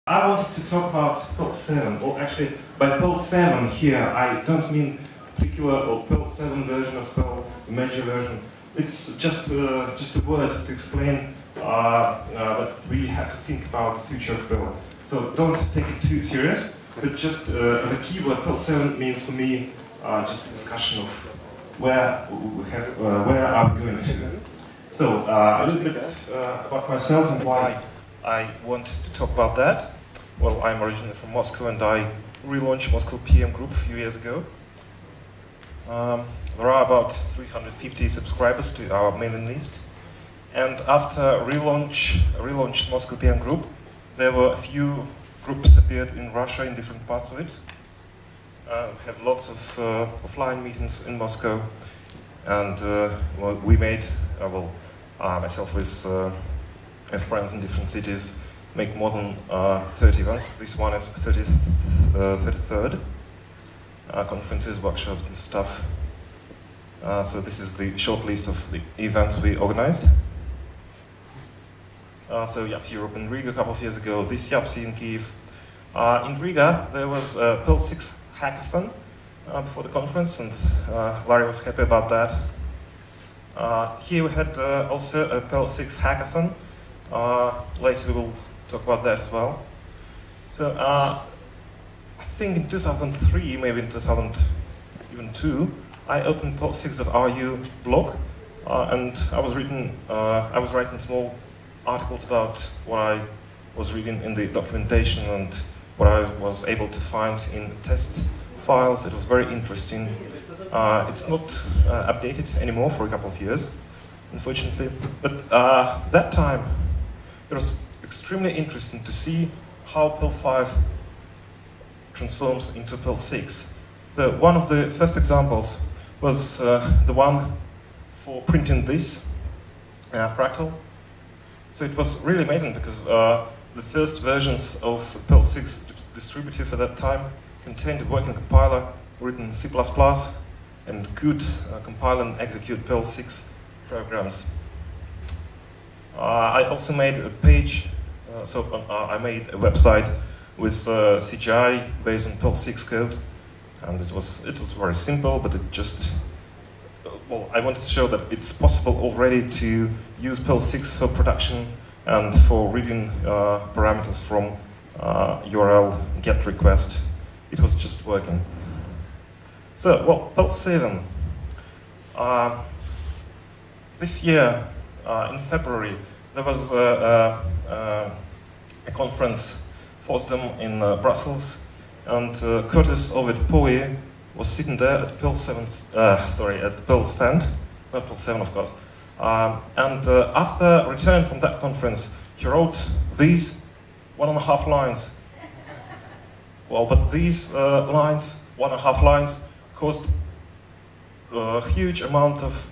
I wanted to talk about Perl 7, or actually, by Perl 7 here, I don't mean particular or Perl 7 version of Perl, the major version. It's just a word to explain that we have to think about the future of Perl. So don't take it too serious, but just the keyword Perl 7 means for me just a discussion of where are we going to. So a little bit about myself and why I wanted to talk about that. Well, I'm originally from Moscow and I relaunched Moscow PM Group a few years ago. There are about 350 subscribers to our mailing list. And after relaunched Moscow PM Group, there were a few groups appeared in Russia in different parts of it. We have lots of offline meetings in Moscow. And well, we made, myself with friends in different cities, make more than 30 events. This one is 33rd. Conferences, workshops and stuff. So this is the short list of the events we organized. So YAPC Europe in Riga a couple of years ago, this YAPC in Kiev. In Riga there was a Perl 6 hackathon before the conference, and Larry was happy about that. Here we had also a Perl 6 hackathon. Later we will talk about that as well. So I think in 2003, maybe in 2002, I opened Perl6.ru blog, and I was writing small articles about what I was reading in the documentation and what I was able to find in test files. It was very interesting. It's not updated anymore for a couple of years, unfortunately. But that time, it was extremely interesting to see how Perl 5 transforms into Perl 6. So one of the first examples was the one for printing this fractal. So it was really amazing because the first versions of Perl 6 distributive at that time contained a working compiler written in C++ and could compile and execute Perl 6 programs. I also made a page, I made a website with CGI based on Perl 6 code, and it was very simple, but it just, well, I wanted to show that it's possible already to use Perl 6 for production and for reading parameters from URL GET request. It was just working. So, well, Perl 7. This year, in February, there was a conference, FOSDEM, in Brussels, and Curtis Ovid-Poe was sitting there at Perl 7, at Perl stand, not Perl 7, of course. And after returning from that conference, he wrote these 1.5 lines. Well, but these lines, 1.5 lines, caused a huge amount of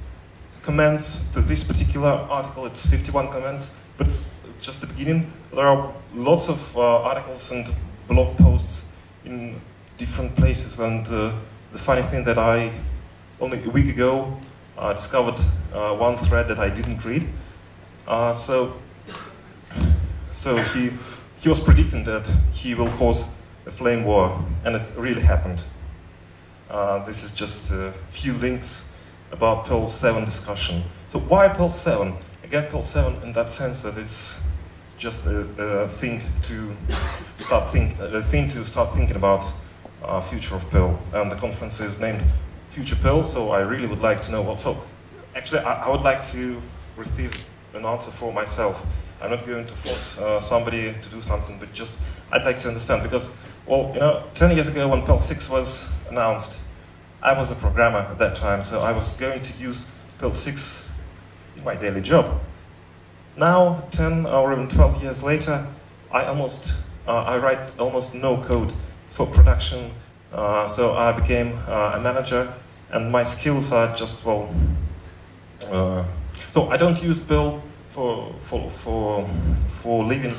comments to this particular article. It's 51 comments, but it's just the beginning. There are lots of articles and blog posts in different places, and the funny thing that I, only a week ago, discovered one thread that I didn't read. So he was predicting that he will cause a flame war, and it really happened. This is just a few links about Perl 7 discussion. So why Perl 7? Again, Perl 7 in that sense that it's just a thing to start thinking about future of Perl. And the conference is named Future Perl, so I really would like to know what. So actually, I would like to receive an answer for myself. I'm not going to force somebody to do something, but just I'd like to understand, because, well, you know, 10 years ago when Perl 6 was announced, I was a programmer at that time, so I was going to use Perl 6 in my daily job. Now, 10 or even 12 years later, I write almost no code for production, so I became a manager, and my skills are just, well, so I don't use Perl for living.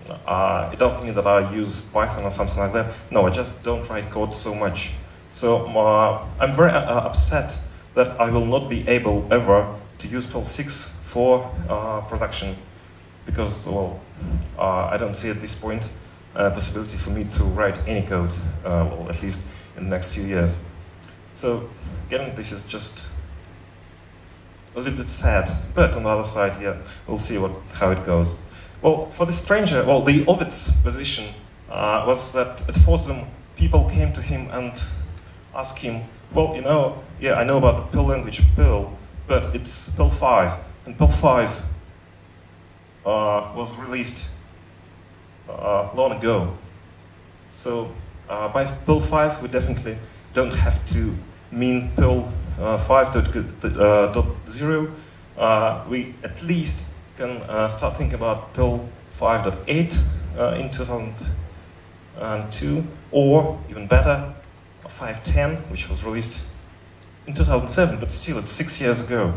It doesn't mean that I use Python or something like that. No, I just don't write code so much. So I'm very upset that I will not be able ever to use Perl 6 for production, because, well, I don't see at this point possibility for me to write any code, well, at least in the next few years. So, again, this is just a little bit sad, but on the other side, yeah, we'll see how it goes. Well, for the stranger, well, the Ovid's position was that at Fosdem, people came to him and asked him, well, you know, yeah, I know about the Perl language, Perl, but it's Perl 5, and Perl 5 was released long ago. So by Perl 5, we definitely don't have to mean Perl 5.0. We at least can start thinking about Perl 5.8 in 2002, or even better, 5.10, which was released in 2007, but still it's 6 years ago.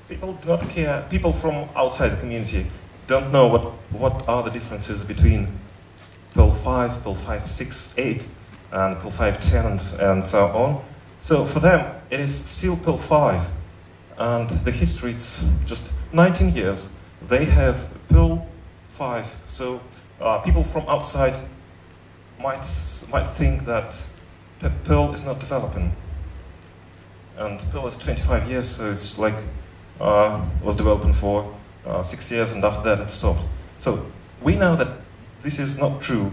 People do not care. People from outside the community don't know what are the differences between Perl 5, Perl 5.6, 8, and Perl 5.10 and so on. So for them, it is still Perl 5, and the history it's just 19 years. They have Perl 5. So people from outside might think that Perl is not developing, and Perl is 25 years, so it's like was developing for 6 years, and after that it stopped. So we know that this is not true,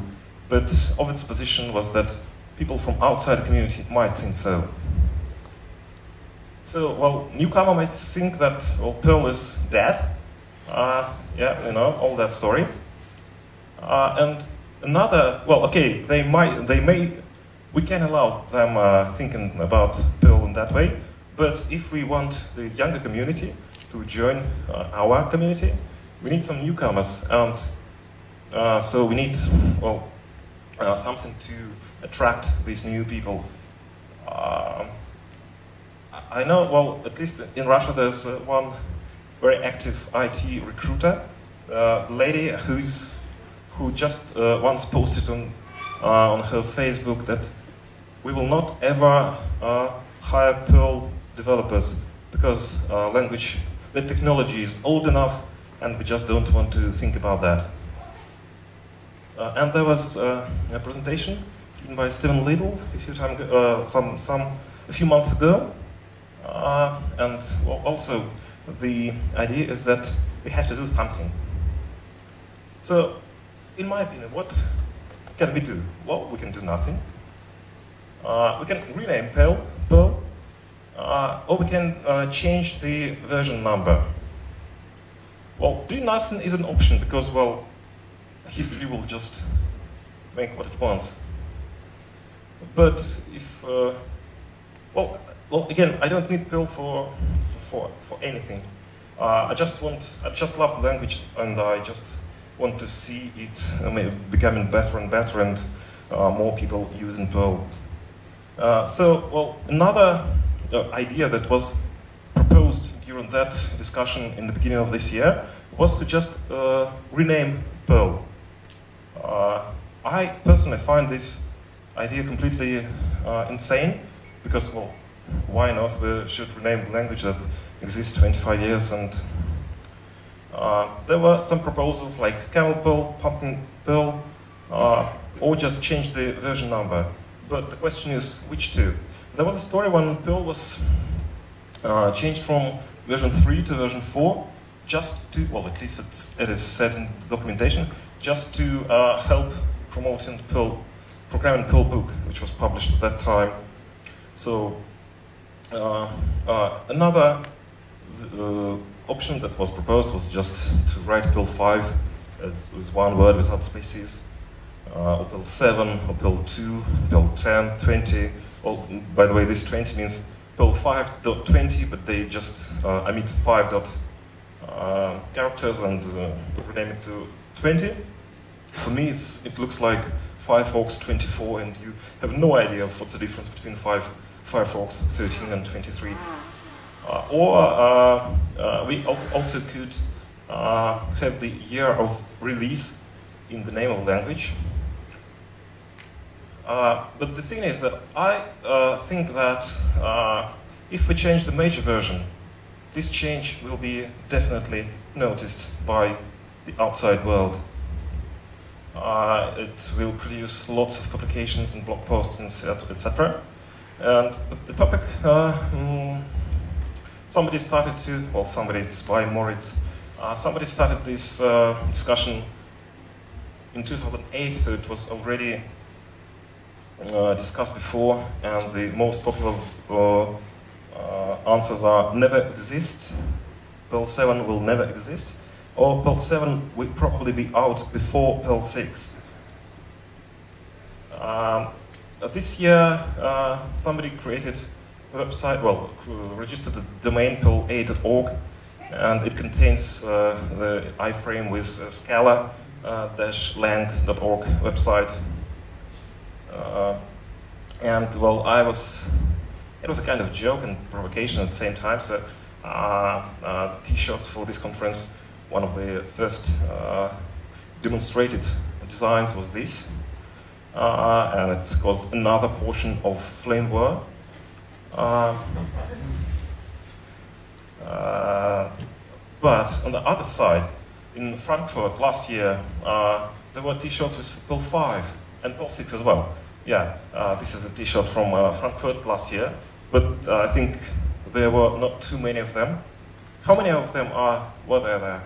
but Ovid's position was that people from outside the community might think so. So, well, newcomer might think that, well, Perl is dead. Yeah, you know, all that story. And another, well, okay, we can allow them thinking about Perl in that way, but if we want the younger community to join our community, we need some newcomers, and so we need, well, something to attract these new people. I know, well, at least in Russia, there's one very active IT recruiter, the lady who just once posted on her Facebook that we will not ever hire Perl developers because the technology is old enough, and we just don't want to think about that. And there was a presentation given by Stephen Liddell a few months ago, and well, also the idea is that we have to do something. So, in my opinion, what can we do? Well, we can do nothing. We can rename Perl, or we can change the version number. Well, doing nothing is an option because, well, history will just make what it wants. But if, well, again, I don't need Perl for anything. I just love the language, and I just want to see it becoming better and better, and more people using Perl. So, well, another idea that was proposed during that discussion in the beginning of this year was to just rename Perl. I personally find this idea completely insane, because, well, why not? We should rename the language that exists 25 years, and there were some proposals like Camel Perl, Pumpkin Perl, or just change the version number. But the question is, which two? There was a story when Perl was changed from version 3 to version 4, just to, well, at least it is said in the documentation, just to help promoting Perl, programming Perl book, which was published at that time. So another option that was proposed was just to write Perl 5 with one word without spaces, or Perl 7, or Perl 2, Perl 10, 20. Well, by the way, this 20 means Perl 5.20, but they just omit 5 characters and rename it to 20. For me, it looks like Firefox 24, and you have no idea of what's the difference between Firefox 13 and 23. We also could have the year of release in the name of language. But the thing is that I think that if we change the major version, this change will be definitely noticed by the outside world. It will produce lots of publications and blog posts, and etc. And the topic, somebody started to, well, somebody, it's by Moritz, somebody started this discussion in 2008, so it was already discussed before, and the most popular answers are never exist, Perl 7 will never exist, or Perl 7 will probably be out before Perl 6. This year, somebody created a website, well, registered the domain perl8.org, and it contains the iframe with scala-lang.org website. And well, it was a kind of joke and provocation at the same time. So the t-shirts for this conference, one of the first demonstrated designs was this, and it caused another portion of flame war. But on the other side, in Frankfurt last year, there were t-shirts with Perl 5 and Perl 6 as well. Yeah, this is a t-shirt from Frankfurt last year, but I think there were not too many of them. How many of them were there?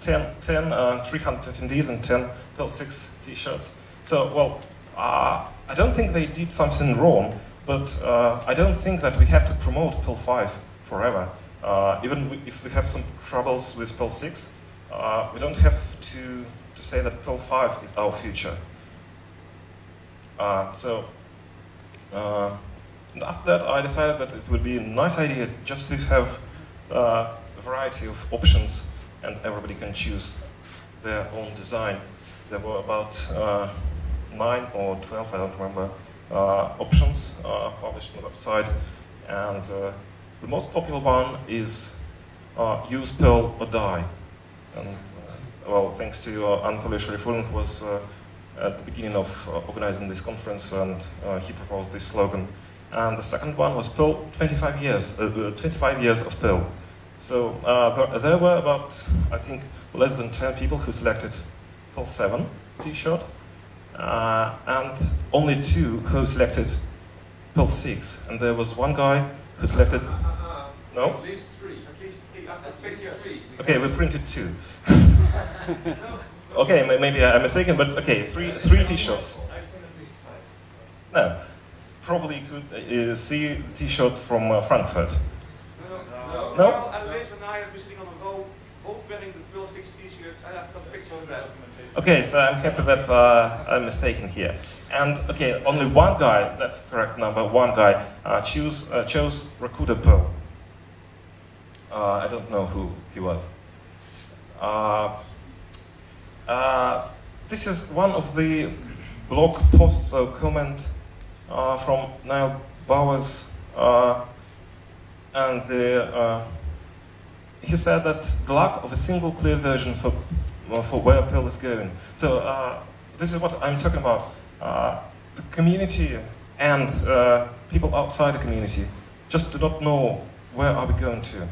10, I think. 10, 300 attendees and 10 Perl 6 t-shirts. So, well, I don't think they did something wrong, but I don't think that we have to promote Perl 5 forever. Even if we have some troubles with Perl 6, we don't have to say that Perl 5 is our future. And after that, I decided that it would be a nice idea just to have a variety of options, and everybody can choose their own design. There were about 9 or 12, I don't remember, options published on the website, and the most popular one is use Perl or die. And well, thanks to Anatoly Sharifulin, who was at the beginning of organizing this conference, and he proposed this slogan. And the second one was Perl 25 years, 25 years of Perl. So there were about, I think, less than 10 people who selected Perl 7 t-shirt, and only 2 who selected Perl 6. And there was one guy who selected, no? At least 3. At least 3. Okay, we printed 2. Okay, maybe I'm mistaken, but okay, three t-shirts. No, probably you could see a t-shirt from Frankfurt. No? No? En Lees en I are sitting on a row, both wearing the Perl 6 t-shirts. I have got pictures of that. Okay, so I'm happy that I'm mistaken here. And okay, only one guy, that's the correct number, one guy chose Rakuda Perl. I don't know who he was. This is one of the blog posts or comment from Niall Bowers, and he said that the lack of a single clear version for where Perl is going. So this is what I'm talking about. The community and people outside the community just do not know where are we going to.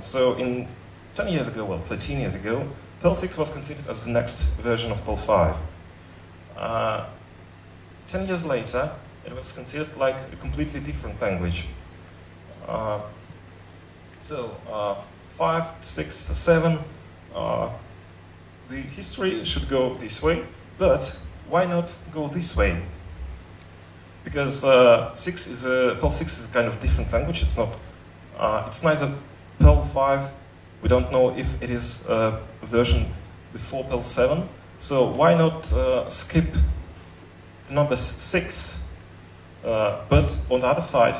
So in 10 years ago, well, 13 years ago, Perl 6 was considered as the next version of Perl 5. 10 years later, it was considered like a completely different language. So 5, 6, 7, the history should go this way, but why not go this way? Because Perl 6 is a kind of different language. It's not. It's neither Perl 5. We don't know if it is a version before Perl 7. So why not skip the number 6? But on the other side,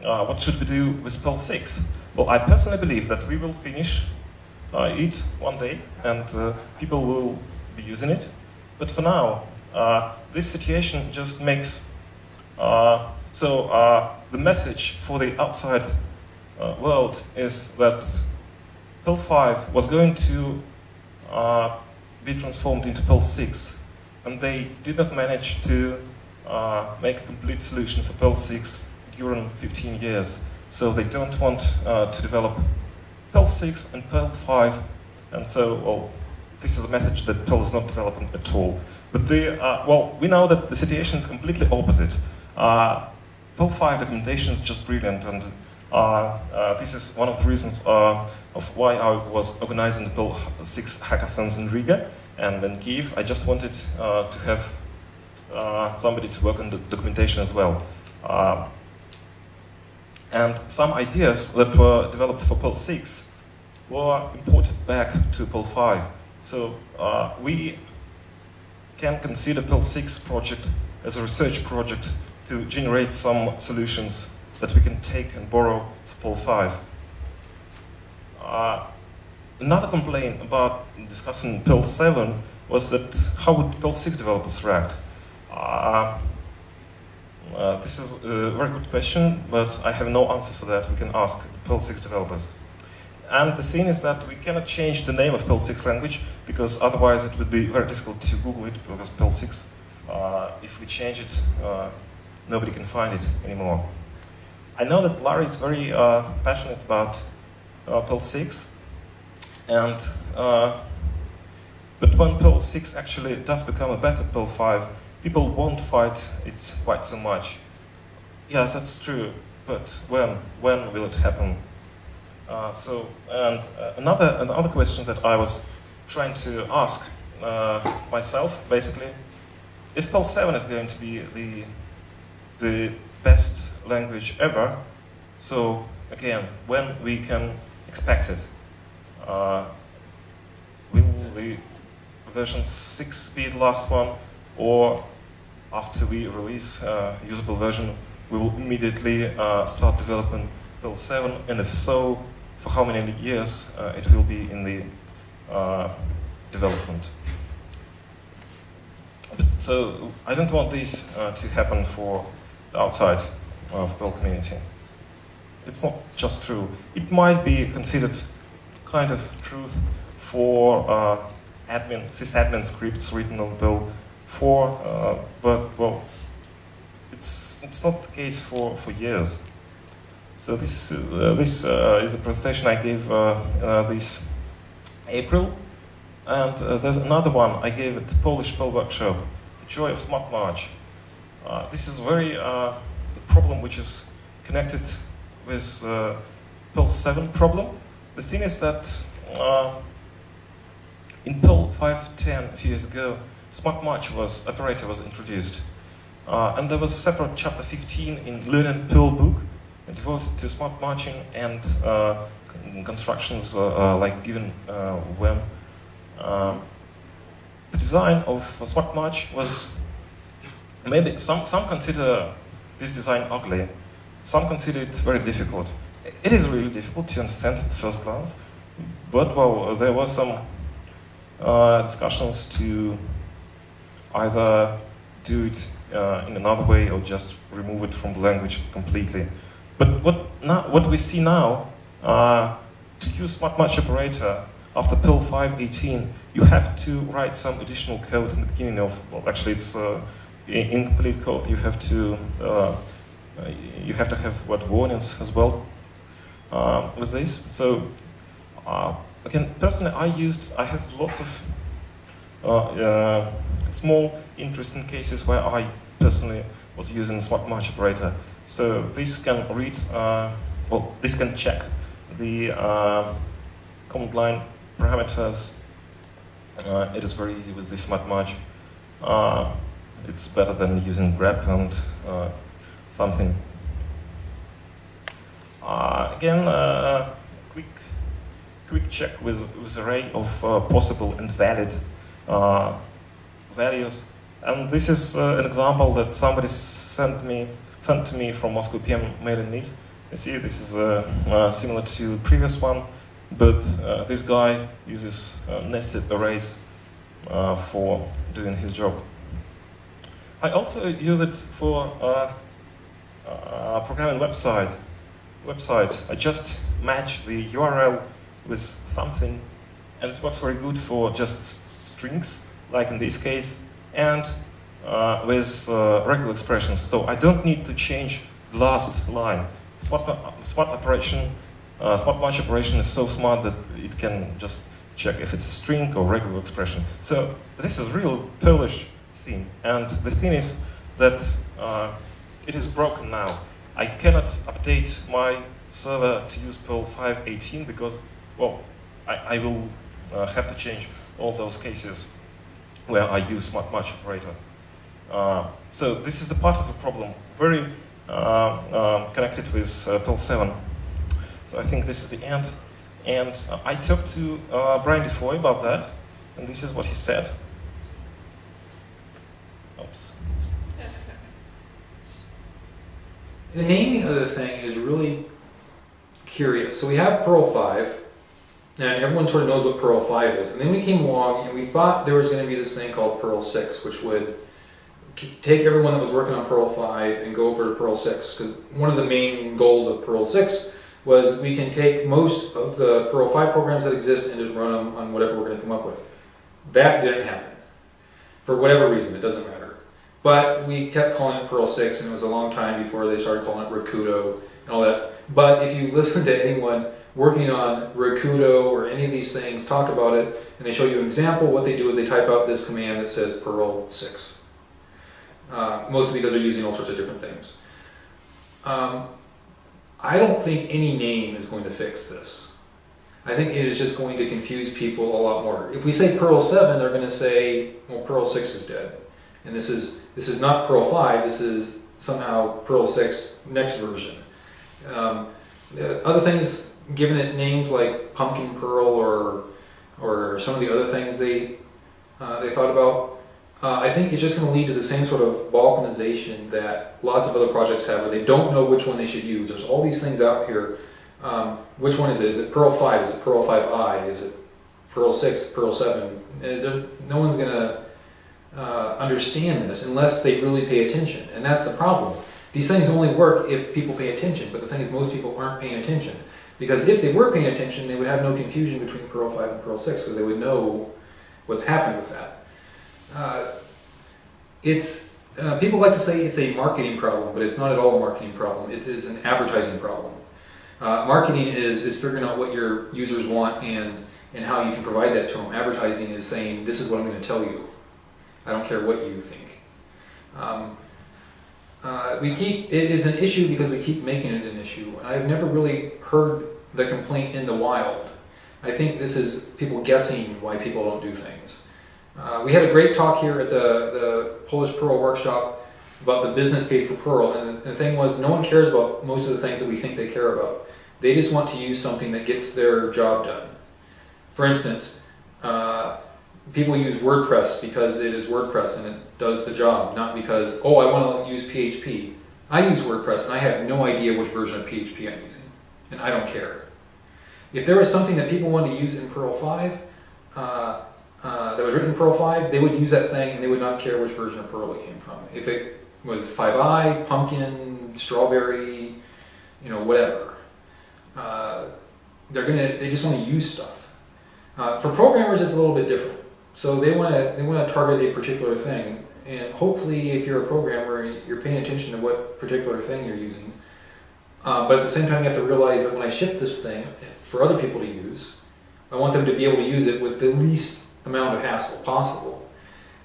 what should we do with Perl 6? Well, I personally believe that we will finish it one day, and people will be using it. But for now, this situation just makes the message for the outside world is that Perl 5 was going to be transformed into Perl 6, and they did not manage to make a complete solution for Perl 6 during 15 years. So they don't want to develop Perl 6 and Perl 5, and so, well, this is a message that Perl is not developing at all. But well, we know that the situation is completely opposite. Perl 5 documentation is just brilliant, and this is one of the reasons of why I was organizing the Perl 6 hackathons in Riga and in Kiev. I just wanted to have somebody to work on the documentation as well. And some ideas that were developed for Perl 6 were imported back to Perl 5. So we can consider Perl 6 project as a research project to generate some solutions that we can take and borrow for Perl 5. Another complaint about discussing Perl 7 was that how would Perl 6 developers react? This is a very good question, but I have no answer for that. We can ask Perl 6 developers. And the thing is that we cannot change the name of Perl 6 language, because otherwise it would be very difficult to Google it, because Perl 6, if we change it, nobody can find it anymore. I know that Larry is very passionate about Perl 6, and but when Perl 6 actually does become a better Perl 5, people won't fight it quite so much. Yes, that's true, but when will it happen? Another question that I was trying to ask myself, basically, if Perl 7 is going to be the best language ever, so again, when we can expect it? Will the version 6 be the last one, or after we release a usable version, we will immediately start developing Perl 7, and if so, for how many years it will be in the development. So I don't want this to happen for the outside of Perl community. It's not just true. It might be considered kind of truth for sysadmin scripts written on Perl 4, but well, it's not the case for years. So this is a presentation I gave this April, and there's another one I gave at the Polish Perl workshop, the Joy of Smartmatch. This is a problem which is connected with Perl 7 problem. The thing is that in Perl 5.10 a few years ago, Smartmatch operator was introduced, and there was a separate chapter 15 in Learning Perl book devoted to smart matching and constructions like given when. The design of smart match was maybe some consider this design ugly, some consider it very difficult. It is really difficult to understand at the first glance, but well, there were some discussions to either do it in another way or just remove it from the language completely. But what we see now, to use smart match operator after Perl 5.18, you have to write some additional code in the beginning of, well, actually it's incomplete code. You have to have what warnings as well with this. So again, personally, I have lots of small interesting cases where I personally was using smart match operator. So this can read, well, this can check the command line parameters. It is very easy with this smart match. It's better than using grep and something. Again, quick check with array of possible and valid values. And this is an example that somebody sent to me from Moscow PM mailing list. You see, this is similar to the previous one, but this guy uses nested arrays for doing his job. I also use it for programming websites. I just match the URL with something, and it works very good for just strings, like in this case, and with regular expressions. So I don't need to change the last line. Smart match operation is so smart that it can just check if it's a string or regular expression. So this is real Perlish thing, and the thing is that it is broken now. I cannot update my server to use Perl 5.18 because, well, I will have to change all those cases where I use Smartmatch operator. So this is the part of the problem, very connected with Perl 7. So I think this is the end. And I talked to Brian Defoe about that, and this is what he said. Oops. The naming of the thing is really curious. So we have Perl 5, and everyone sort of knows what Perl 5 is. And then we came along and we thought there was going to be this thing called Perl 6, which would take everyone that was working on Perl 5 and go over to Perl 6. Because one of the main goals of Perl 6 was we can take most of the Perl 5 programs that exist and just run them on whatever we're going to come up with. That didn't happen. For whatever reason, it doesn't matter. But we kept calling it Perl 6, and it was a long time before they started calling it Rakudo and all that. But if you listen to anyone working on Rakudo or any of these things talk about it, and they show you an example, what they do is they type out this command that says Perl 6. Mostly because they're using all sorts of different things. I don't think any name is going to fix this. I think it is just going to confuse people a lot more. If we say Perl 7, they're going to say, well, Perl 6 is dead. And this is not Perl 5, this is somehow Perl 6 next version. Other things, given it names like Pumpkin Perl or some of the other things they thought about, I think it's just going to lead to the same sort of balkanization that lots of other projects have, where they don't know which one they should use. There's all these things out here. Which one is it? Is it Perl 5? Is it Perl 5i? Is it Perl 6? Perl 7? No one's going to understand this unless they really pay attention, and that's the problem. These things only work if people pay attention, but the thing is most people aren't paying attention, because if they were paying attention they would have no confusion between Perl 5 and Perl 6 because they would know what's happened with that. People like to say it's a marketing problem, but it's not at all a marketing problem. It is an advertising problem. Marketing is figuring out what your users want and how you can provide that to them. Advertising is saying, this is what I'm going to tell you. I don't care what you think. It is an issue because we keep making it an issue. I've never really heard the complaint in the wild. I think this is people guessing why people don't do things. We had a great talk here at the Polish Perl workshop about the business case for Perl, and the thing was no one cares about most of the things that we think they care about. They just want to use something that gets their job done. For instance, people use WordPress because it is WordPress and it does the job, not because, oh, I want to use PHP. I use WordPress and I have no idea which version of PHP I'm using, and I don't care. If there was something that people wanted to use in Perl 5, that was written in Perl 5, they would use that thing and they would not care which version of Perl it came from. If it was 5i, pumpkin, strawberry, whatever. They just want to use stuff. For programmers, it's a little bit different. So they want to target a particular thing, and hopefully, if you're a programmer, you're paying attention to what particular thing you're using. But at the same time, you have to realize that when I ship this thing for other people to use, I want them to be able to use it with the least amount of hassle possible.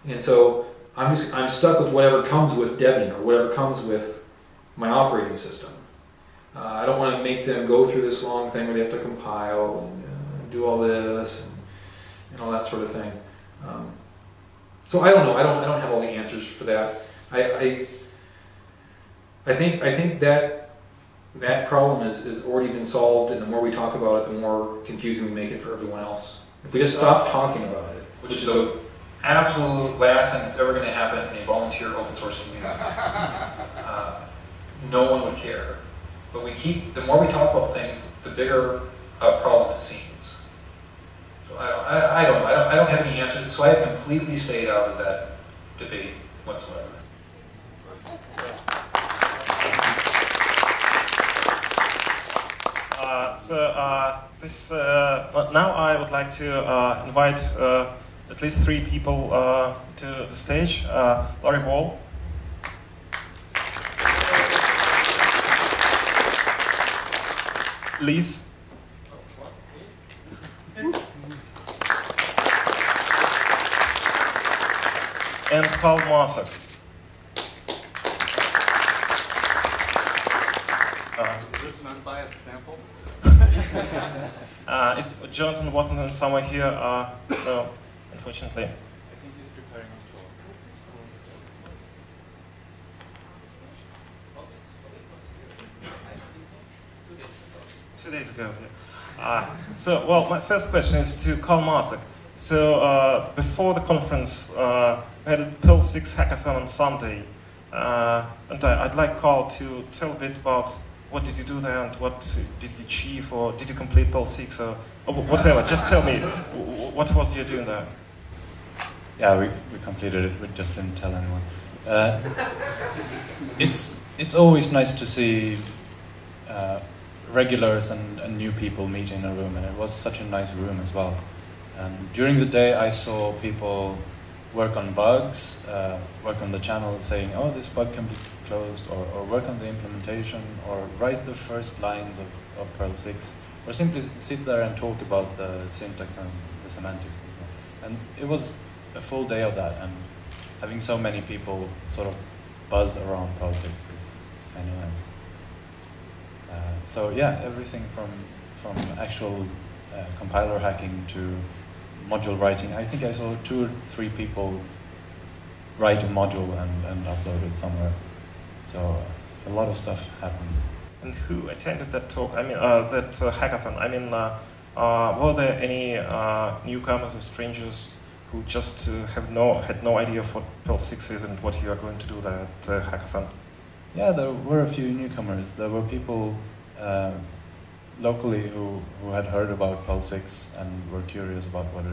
And so I'm stuck with whatever comes with Debian or whatever comes with my operating system. I don't want to make them go through this long thing where they have to compile and do all this and all that sort of thing. So I don't know. I don't have all the answers for that. I think that problem has already been solved, and the more we talk about it, the more confusing we make it for everyone else. If we just stop talking about it, which is the absolute last thing that's ever going to happen in a volunteer open source community, no one would care. But the more we talk about things, the bigger problem it seems. So I don't have any answers. So I have completely stayed out of that debate whatsoever. Now I would like to invite at least 3 people to the stage. Laurie Wall. Liz. Karl Mäsak. Is this an unbiased sample? If Jonathan wasn't somewhere here, no, unfortunately. I think he's preparing his talk. 2 days ago. Yeah. So, well, my first question is to Karl Mäsak. So, before the conference, we had a Perl 6 hackathon on Sunday, and I'd like Karl to tell a bit about what did you do there and what did you achieve, or did you complete Perl 6, or whatever. Just tell me, what was you doing there? Yeah, we completed it, we just didn't tell anyone. It's always nice to see regulars and new people meet in a room, and it was such a nice room as well. During the day I saw people work on bugs, work on the channel saying, oh, this bug can be closed, or work on the implementation, or write the first lines of Perl 6, or simply sit there and talk about the syntax and the semantics and so on. And it was a full day of that, and having so many people sort of buzz around Perl 6 is kind of nice. So yeah, everything from actual compiler hacking to module writing. I think I saw 2 or 3 people write a module and upload it somewhere. So a lot of stuff happens. And who attended that talk? I mean, that hackathon. I mean, were there any newcomers or strangers who just had no idea of what Perl 6 is and what you are going to do there at the hackathon? Yeah, there were a few newcomers. There were people locally who had heard about Perl 6 and were curious about what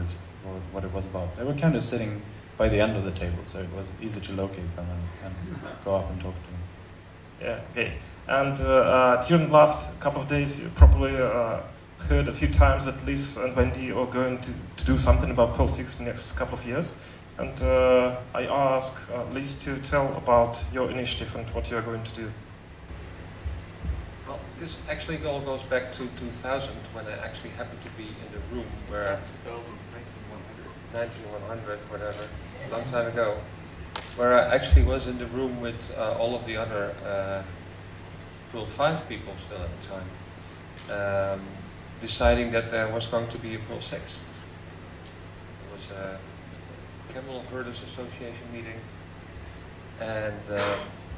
it was about. They were kind of sitting by the end of the table, so it was easy to locate them and go up and talk to them. Yeah, okay. And during the last couple of days, you probably heard a few times that Liz and Wendy are going to do something about Perl 6 in the next couple of years. And I ask Liz to tell about your initiative and what you're going to do. Well, this actually all goes back to 2000, when I actually happened to be in the room where 19100, whatever, a long time ago, where I actually was in the room with all of the other Perl 5 people still at the time, deciding that there was going to be a Perl 6. It was a Camel Herders Association meeting, and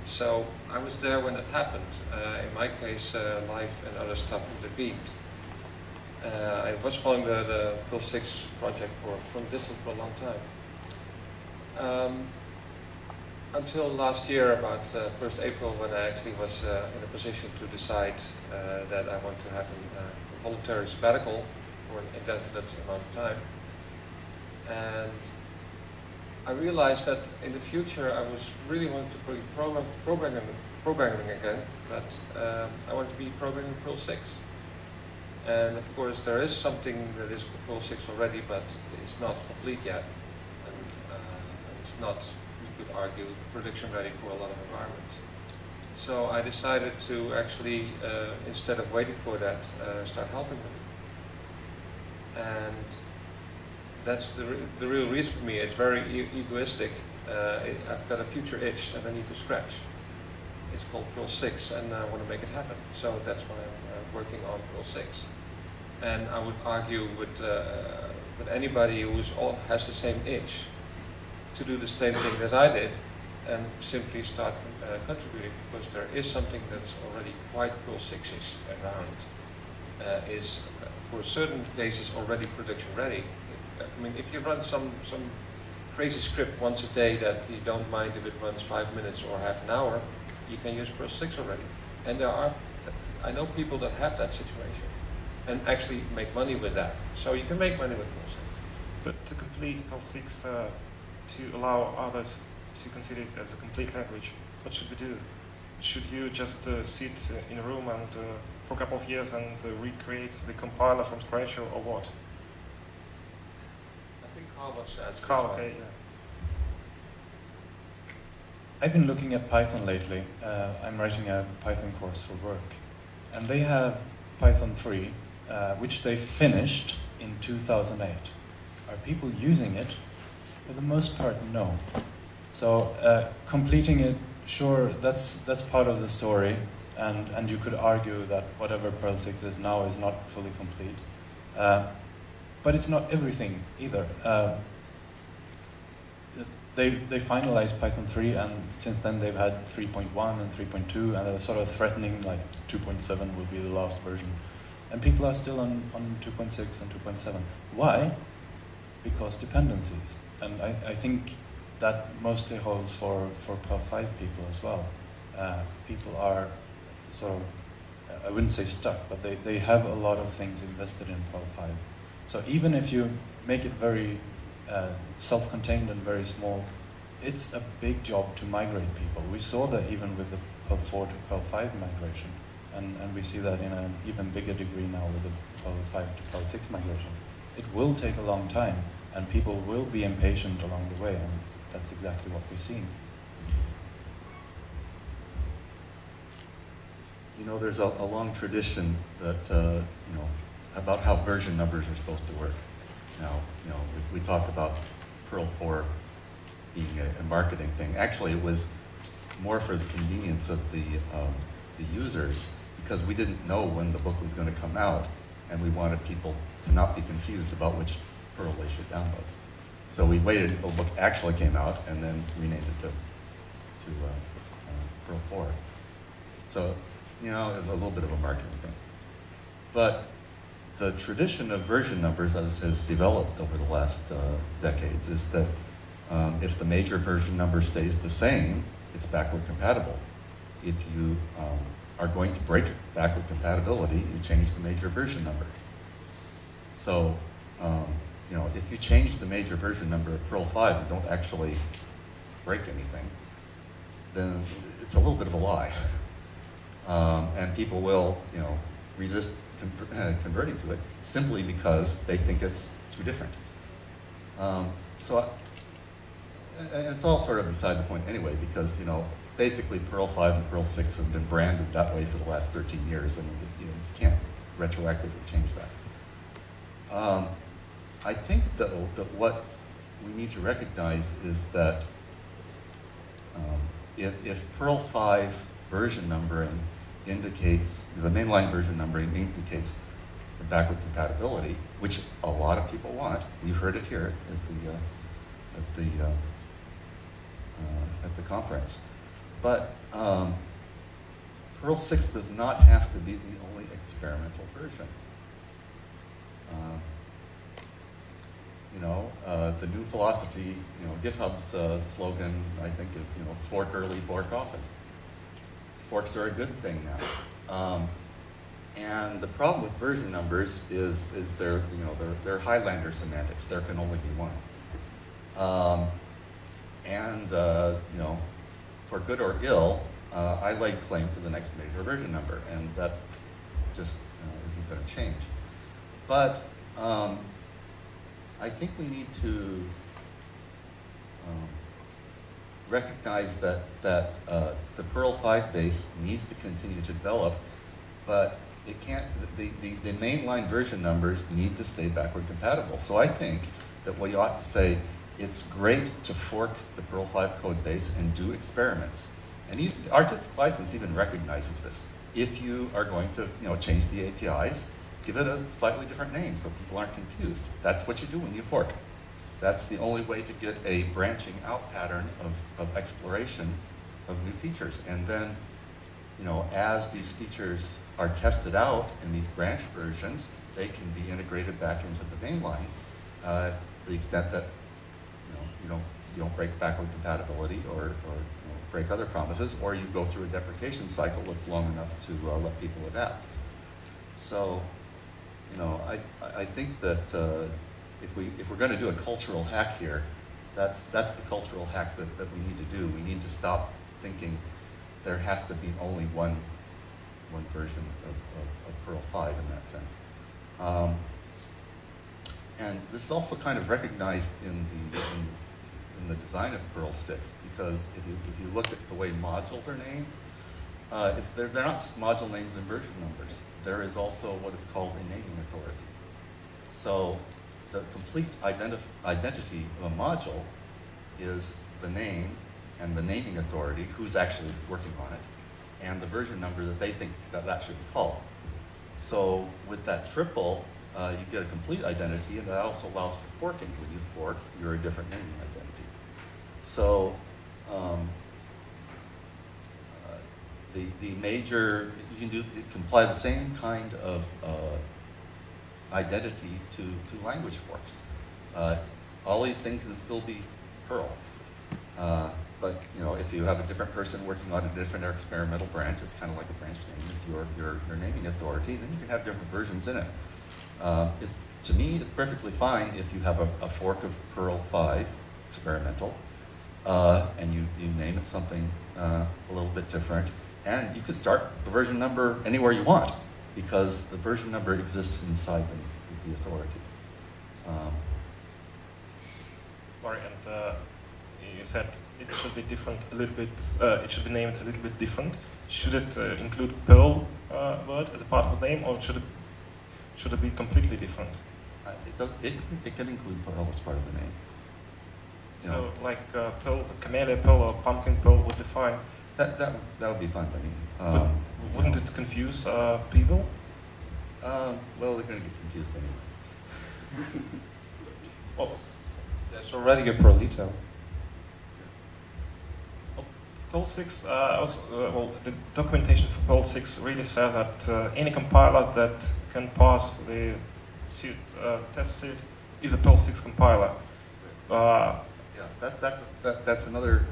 so I was there when it happened. In my case, life and other stuff intervened. I was following the Perl 6 project from distance for a long time. Until last year, about 1st April, when I actually was in a position to decide that I want to have a voluntary sabbatical for an indefinite amount of time. And I realized that in the future I was really wanting to be programming again, but I want to be programming Perl 6. And of course there is something that is Perl 6 already, but it's not complete yet. And it's not, we could argue, production ready for a lot of environments. So I decided to actually, instead of waiting for that, start helping them. And that's the real reason for me. It's very egoistic. I've got a future itch that I need to scratch. It's called Perl 6, and I want to make it happen. So that's why I'm working on Perl 6. And I would argue with anybody who has the same itch to do the same thing as I did, and simply start contributing, because there is something that's already quite Perl 6-ish around. Is for certain cases already production ready. I mean, if you run some crazy script once a day that you don't mind if it runs 5 minutes or half an hour, you can use Perl 6 already. And I know people that have that situation and actually make money with that. So you can make money with Perl 6. But to complete Perl 6, to allow others to consider it as a complete language, what should we do? Should you just sit in a room and for a couple of years and recreate the compiler from scratch, or what? I think Carl wants to answer. Carl, okay, yeah. I've been looking at Python lately. I'm writing a Python course for work. And they have Python 3, which they finished in 2008. Are people using it? For the most part, no. So completing it, sure, that's part of the story, and you could argue that whatever Perl 6 is now is not fully complete. But it's not everything either. They finalized Python 3, and since then they've had 3.1 and 3.2, and they're sort of threatening like 2.7 will be the last version. And people are still on 2.6 and 2.7. Why? Because dependencies. And I think that mostly holds for Perl 5 people as well. People are sort of, I wouldn't say stuck, but they have a lot of things invested in Perl 5. So even if you make it very self-contained and very small, it's a big job to migrate people. We saw that even with the Perl 4 to Perl 5 migration, and we see that in an even bigger degree now with the Perl 5 to Perl 6 migration. It will take a long time, and people will be impatient along the way, and that's exactly what we're seeing. You know, there's a long tradition that, you know, about how version numbers are supposed to work. Now, you know, we talk about Perl 4 being a marketing thing. Actually, it was more for the convenience of the users, because we didn't know when the book was going to come out, and we wanted people to not be confused about which Perl they should download. So we waited until the book actually came out, and then renamed it to Perl 4. So, you know, it was a little bit of a marketing thing. But the tradition of version numbers as has developed over the last decades is that if the major version number stays the same, it's backward compatible. If you are going to break backward compatibility, you change the major version number. So, you know, if you change the major version number of Perl 5 and don't actually break anything, then it's a little bit of a lie. And people will, you know, resist converting to it simply because they think it's too different. So it's all sort of beside the point anyway, because, you know, basically Perl 5 and Perl 6 have been branded that way for the last 13 years, and you know, you can't retroactively change that. I think that what we need to recognize is that if Perl 5 version numbering indicates, the mainline version numbering indicates the backward compatibility, which a lot of people want. We've heard it here at the conference. But Perl 6 does not have to be the only experimental version. You know, the new philosophy, you know, GitHub's slogan, I think, is, you know, fork early, fork often. Forks are a good thing now. And the problem with version numbers is they're, you know, they're Highlander semantics. There can only be one. You know, for good or ill, I lay claim to the next major version number, and that just isn't going to change. But I think we need to recognize that the Perl 5 base needs to continue to develop, but it can't. The mainline version numbers need to stay backward compatible. So I think that we ought to say it's great to fork the Perl 5 code base and do experiments. And the artistic license even recognizes this. If you are going to, you know, change the APIs, give it a slightly different name so people aren't confused. That's what you do when you fork. That's the only way to get a branching out pattern of exploration of new features. And then, you know, as these features are tested out in these branch versions, they can be integrated back into the mainline to the extent that, you know, you don't break backward compatibility or you know, break other promises, or you go through a deprecation cycle that's long enough to let people adapt. So, you know, I think that if we're going to do a cultural hack here, that's the cultural hack that we need to do. We need to stop thinking there has to be only one version of Perl 5 in that sense. And this is also kind of recognized in the design of Perl 6, because if you look at the way modules are named, they're not just module names and version numbers. There is also what is called a naming authority. So the complete identity of a module is the name and the naming authority, who's actually working on it, and the version number that they think that that should be called. So with that triple, you get a complete identity, and that also allows for forking. When you fork, you're a different naming identity. So the major, you can apply the same kind of identity to language forks. All these things can still be Perl. But if you have a different person working on a different experimental branch, it's kind of like a branch name. It's your naming authority, then you can have different versions in it. To me, it's perfectly fine if you have a fork of Perl 5 experimental, and you name it something a little bit different. And you could start the version number anywhere you want, because the version number exists inside the authority. Sorry, and you said it should be different a little bit. It should be named a little bit different. Should it include Perl word as a part of the name, or should it be completely different? It can include Perl as part of the name. So, like Perl, Camellia Perl or Pumpkin Perl would be fine. That would be fine by me. But wouldn't it confuse people? Well, they're going to get confused anyway. Well, There's already a Perlito. Perl 6, well, the documentation for Perl 6 really says that any compiler that can pass the test suite is a Perl 6 compiler. Yeah, that's another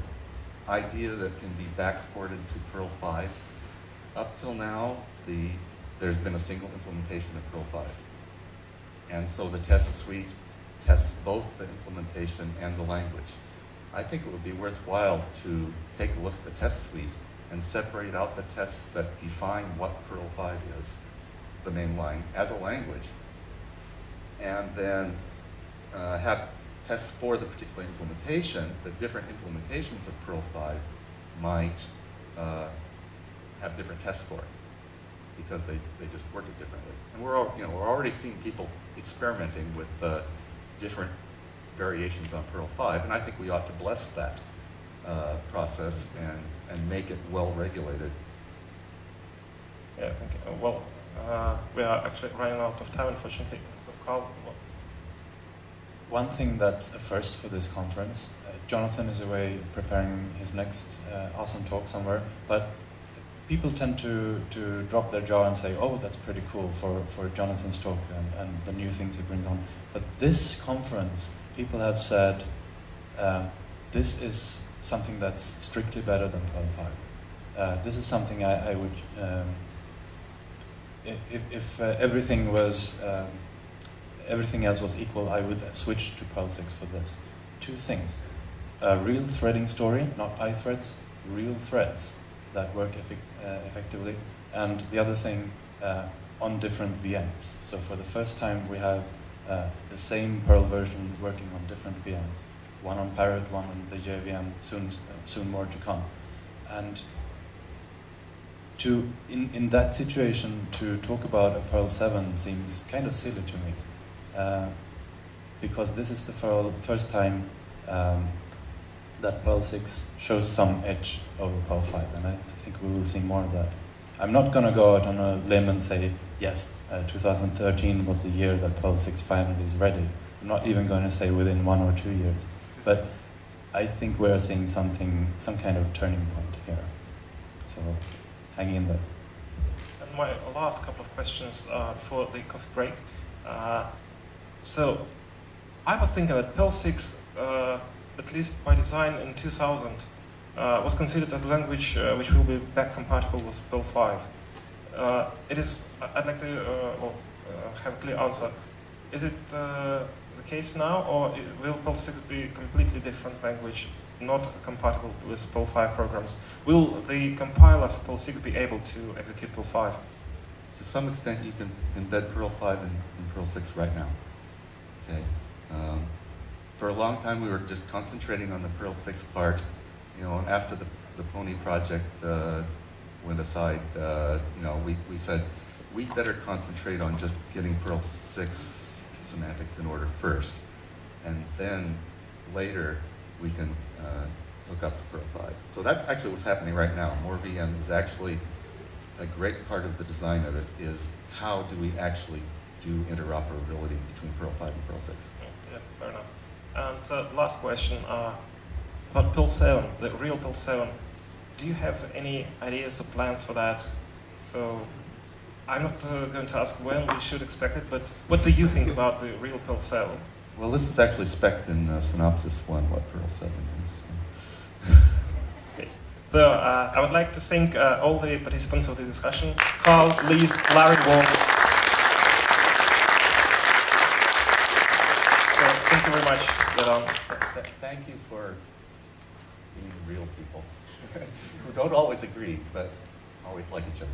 idea that can be backported to Perl 5. Up till now, there's been a single implementation of Perl 5. And so the test suite tests both the implementation and the language. I think it would be worthwhile to take a look at the test suite and separate out the tests that define what Perl 5 is, the main line, as a language, and then have tests for the particular implementation. The different implementations of Perl 5 might have different tests for it, because they just work it differently. And we're already seeing people experimenting with different variations on Perl 5, and I think we ought to bless that process and make it well regulated. Yeah, okay. Well, we are actually running out of time, unfortunately. So, Carl. One thing that's a first for this conference, Jonathan is away preparing his next awesome talk somewhere, but people tend to drop their jaw and say, oh, that's pretty cool for Jonathan's talk and the new things he brings on. But this conference, people have said, this is something that's strictly better than Perl 5. This is something I would, if everything was, everything else was equal, I would switch to Perl 6 for this. Two things. A real threading story, not iThreads, real threads that work effectively. And the other thing, on different VMs. So for the first time we have the same Perl version working on different VMs. One on Parrot, one on the JVM, soon more to come. And in that situation, to talk about a Perl 7 seems kind of silly to me. Because this is the first time that Perl 6 shows some edge over Perl 5, and I think we will see more of that. I'm not going to go out on a limb and say, yes, 2013 was the year that Perl 6 finally is ready. I'm not even going to say within 1 or 2 years. But I think we're seeing some kind of turning point here. So hang in there. And my last couple of questions before the coffee break. So I was thinking that Perl 6, at least by design in 2000, was considered as a language which will be back compatible with Perl 5. It is, I'd like to have a clear answer. Is it the case now, or will Perl 6 be a completely different language, not compatible with Perl 5 programs? Will the compiler for Perl 6 be able to execute Perl 5? To some extent, you can embed Perl 5 in Perl 6 right now. Okay. For a long time, we were just concentrating on the Perl 6 part. And after the Pony project went aside, we said we'd better concentrate on just getting Perl 6 semantics in order first, and then later we can hook up to Perl 5. So that's actually what's happening right now. More VM is actually a great part of the design of it is how do we actually do interoperability between Perl 5 and Perl 6. Yeah, fair enough. And last question, about Perl 7, the real Perl 7. Do you have any ideas or plans for that? So I'm not going to ask when we should expect it, but what do you think about the real Perl 7? Well, this is actually spec'd in Synopsis 1, what Perl 7 is. Okay. So I would like to thank all the participants of this discussion, Carl, Liz, Larry, Wall. So thank you very much. Thank you for being real people who don't always agree, but always like each other.